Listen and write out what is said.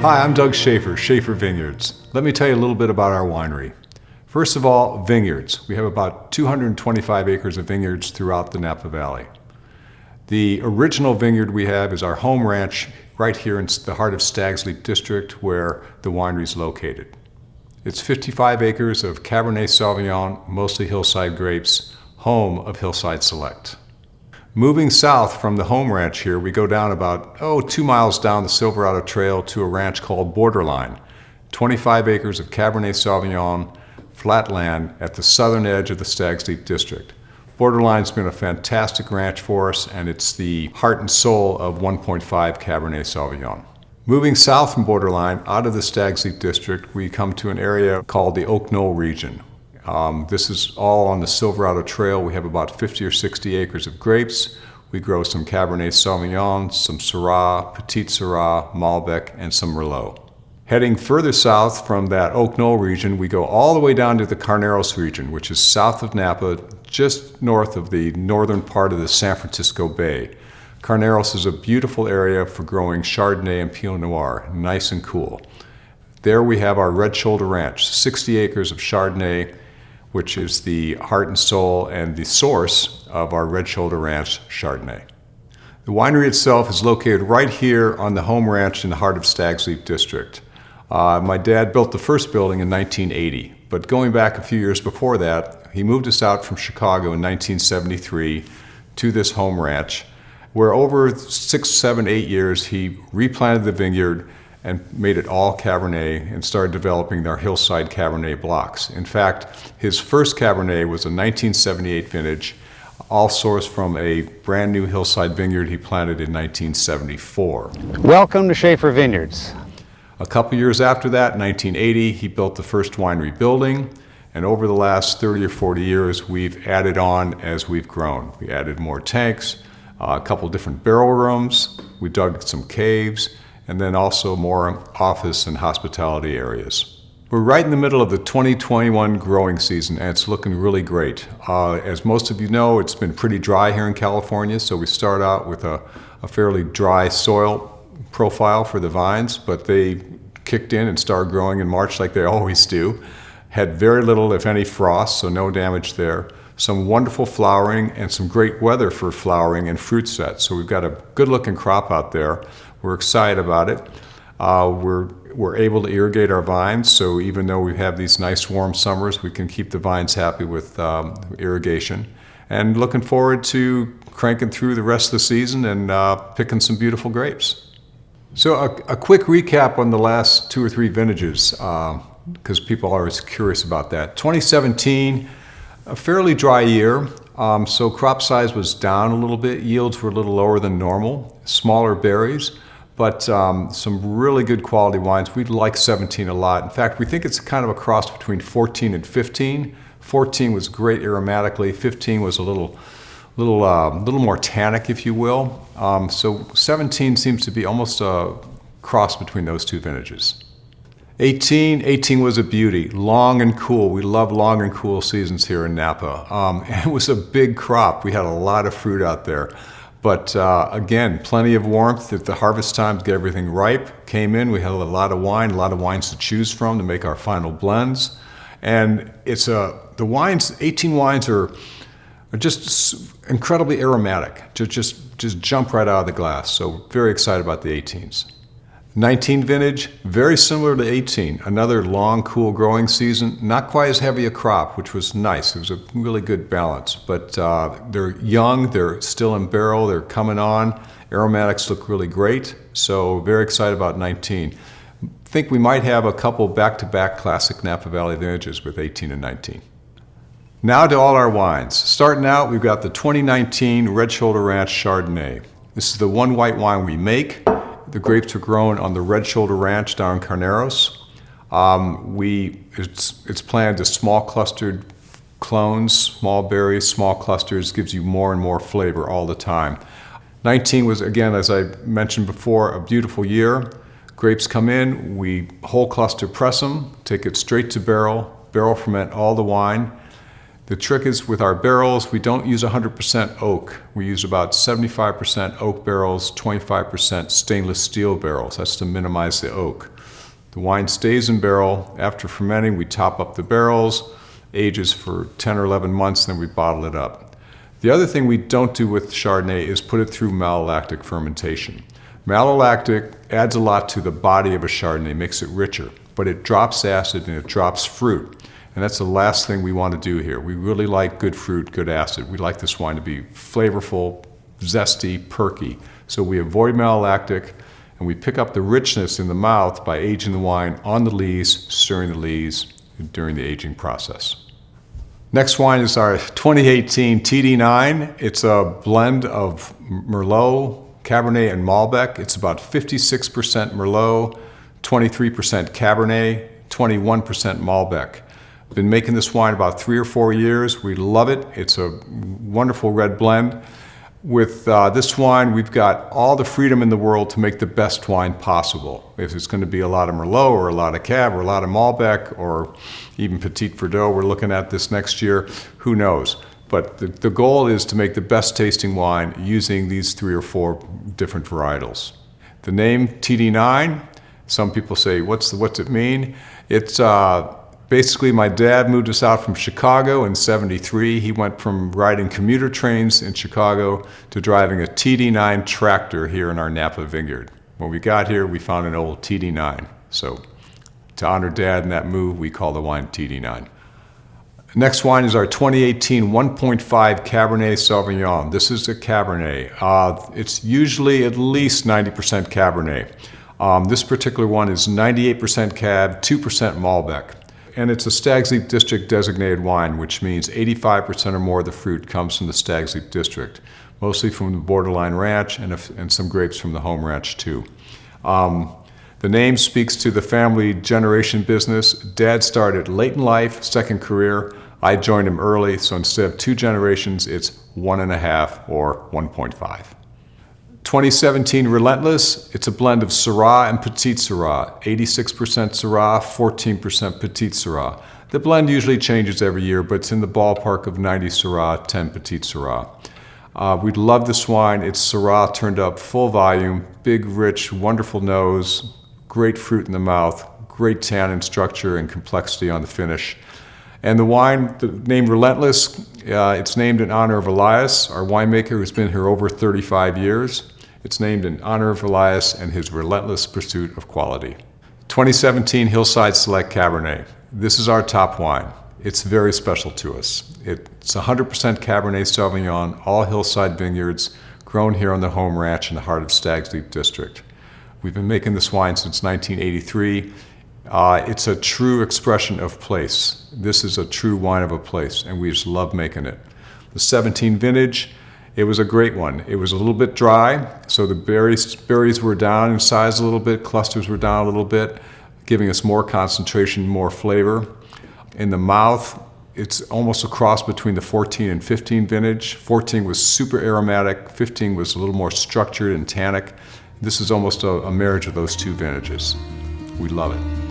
Hi, I'm Doug Shafer, Shafer Vineyards. Let me tell you a little bit about our winery. First of all, vineyards. We have about 225 acres of vineyards throughout the Napa Valley. The original vineyard we have is our home ranch right here in the heart of Stag's Leap District where the winery is located. It's 55 acres of Cabernet Sauvignon, mostly hillside grapes, home of Hillside Select. Moving south from the home ranch here, we go down about 2 miles down the Silverado Trail to a ranch called Borderline. 25 acres of Cabernet Sauvignon, flat land at the southern edge of the Stag's Leap District. Borderline's been a fantastic ranch for us, and it's the heart and soul of 1.5 Cabernet Sauvignon. Moving south from Borderline, out of the Stag's Leap District, we come to an area called the Oak Knoll region. This is all on the Silverado Trail. We have about 50 or 60 acres of grapes. We grow some Cabernet Sauvignon, some Syrah, Petit Syrah, Malbec, and some Merlot. Heading further south from that Oak Knoll region, we go all the way down to the Carneros region, which is south of Napa, just north of the northern part of the San Francisco Bay. Carneros is a beautiful area for growing Chardonnay and Pinot Noir, nice and cool. There we have our Red Shoulder Ranch, 60 acres of Chardonnay, which is the heart and soul and the source of our Red Shoulder Ranch Chardonnay. The winery itself is located right here on the home ranch in the heart of Stag's Leap District. My dad built the first building in 1980, but going back a few years before that, he moved us out from Chicago in 1973 to this home ranch, where over 6, 7, 8 years he replanted the vineyard and made it all Cabernet and started developing our hillside Cabernet blocks. In fact, his first Cabernet was a 1978 vintage, all sourced from a brand new hillside vineyard he planted in 1974. Welcome to Shafer Vineyards. A couple years after that, in 1980, he built the first winery building, and over the last 30 or 40 years, we've added on as we've grown. We added more tanks, a couple different barrel rooms, we dug some caves, and then also more office and hospitality areas. We're right in the middle of the 2021 growing season, and it's looking really great. As most of you know, it's been pretty dry here in California, so we start out with a fairly dry soil profile for the vines, but they kicked in and started growing in March like they always do. Had very little, if any, frost, so no damage there. Some wonderful flowering and some great weather for flowering and fruit sets. So we've got a good looking crop out there. We're excited about it. We're able to irrigate our vines, so even though we have these nice warm summers, we can keep the vines happy with irrigation. And looking forward to cranking through the rest of the season and picking some beautiful grapes. So a quick recap on the last 2 or 3 vintages, because people are always curious about that. 2017, a fairly dry year, so crop size was down a little bit. Yields were a little lower than normal, smaller berries, but some really good quality wines. We like 17 a lot. In fact, we think it's kind of a cross between 14 and 15. 14 was great aromatically, 15 was a little more tannic, if you will. So 17 seems to be almost a cross between those 2 vintages. 18 was a beauty, long and cool. We love long and cool seasons here in Napa. And it was a big crop. We had a lot of fruit out there. But again, plenty of warmth at the harvest time to get everything ripe. Came in, we had a lot of wines to choose from to make our final blends. And it's the wines, 18 wines are just incredibly aromatic, just jump right out of the glass. So very excited about the 18s. 19 vintage, very similar to 18. Another long, cool growing season. Not quite as heavy a crop, which was nice. It was a really good balance. But they're young, they're still in barrel, they're coming on. Aromatics look really great. So very excited about 19. Think we might have a couple back-to-back classic Napa Valley vintages with 18 and 19. Now to all our wines. Starting out, we've got the 2019 Red Shoulder Ranch Chardonnay. This is the one white wine we make. The grapes are grown on the Red Shoulder Ranch down in Carneros. It's planted as small clustered clones, small berries, small clusters, gives you more and more flavor all the time. 19 was, again, as I mentioned before, a beautiful year. Grapes come in, we whole cluster press them, take it straight to barrel ferment all the wine. The trick is with our barrels, we don't use 100% oak. We use about 75% oak barrels, 25% stainless steel barrels. That's to minimize the oak. The wine stays in barrel. After fermenting, we top up the barrels, ages for 10 or 11 months, then we bottle it up. The other thing we don't do with Chardonnay is put it through malolactic fermentation. Malolactic adds a lot to the body of a Chardonnay, makes it richer, but it drops acid and it drops fruit. And that's the last thing we want to do here. We really like good fruit, good acid. We like this wine to be flavorful, zesty, perky. So we avoid malolactic, and we pick up the richness in the mouth by aging the wine on the lees, stirring the lees during the aging process. Next wine is our 2018 TD9. It's a blend of Merlot, Cabernet, and Malbec. It's about 56% Merlot, 23% Cabernet, 21% Malbec. Been making this wine about 3 or 4 years. We love it. It's a wonderful red blend. With this wine, we've got all the freedom in the world to make the best wine possible. If it's going to be a lot of Merlot or a lot of Cab or a lot of Malbec or even Petit Verdot, we're looking at this next year, who knows? But the goal is to make the best tasting wine using these 3 or 4 different varietals. The name TD9, some people say, what's it mean? It's basically, my dad moved us out from Chicago in '73. He went from riding commuter trains in Chicago to driving a TD9 tractor here in our Napa vineyard. When we got here, we found an old TD9. So to honor Dad in that move, we call the wine TD9. Next wine is our 2018 1.5 Cabernet Sauvignon. This is a Cabernet. It's usually at least 90% Cabernet. This particular one is 98% Cab, 2% Malbec. And it's a Stag's Leap District designated wine, which means 85% or more of the fruit comes from the Stag's Leap District, mostly from the Borderline Ranch and some grapes from the home ranch too. The name speaks to the family generation business. Dad started late in life, second career. I joined him early, so instead of 2 generations, it's 1.5 or 1.5. 2017 Relentless, it's a blend of Syrah and Petit Syrah, 86% Syrah, 14% Petit Syrah. The blend usually changes every year, but it's in the ballpark of 90 Syrah, 10 Petit Syrah. We love this wine. It's Syrah turned up full volume, big, rich, wonderful nose, great fruit in the mouth, great tannin structure and complexity on the finish. And the wine, the name Relentless, it's named in honor of Elias, our winemaker who's been here over 35 years. It's named in honor of Elias and his relentless pursuit of quality. 2017 Hillside Select Cabernet. This is our top wine. It's very special to us. It's 100% Cabernet Sauvignon, all Hillside Vineyards, grown here on the home ranch in the heart of Stag's Leap District. We've been making this wine since 1983. It's a true expression of place. This is a true wine of a place, and we just love making it. The 17 vintage, it was a great one. It was a little bit dry, so the berries were down in size a little bit, clusters were down a little bit, giving us more concentration, more flavor. In the mouth, it's almost a cross between the 14 and 15 vintage. 14 was super aromatic, 15 was a little more structured and tannic. This is almost a marriage of those 2 vintages. We love it.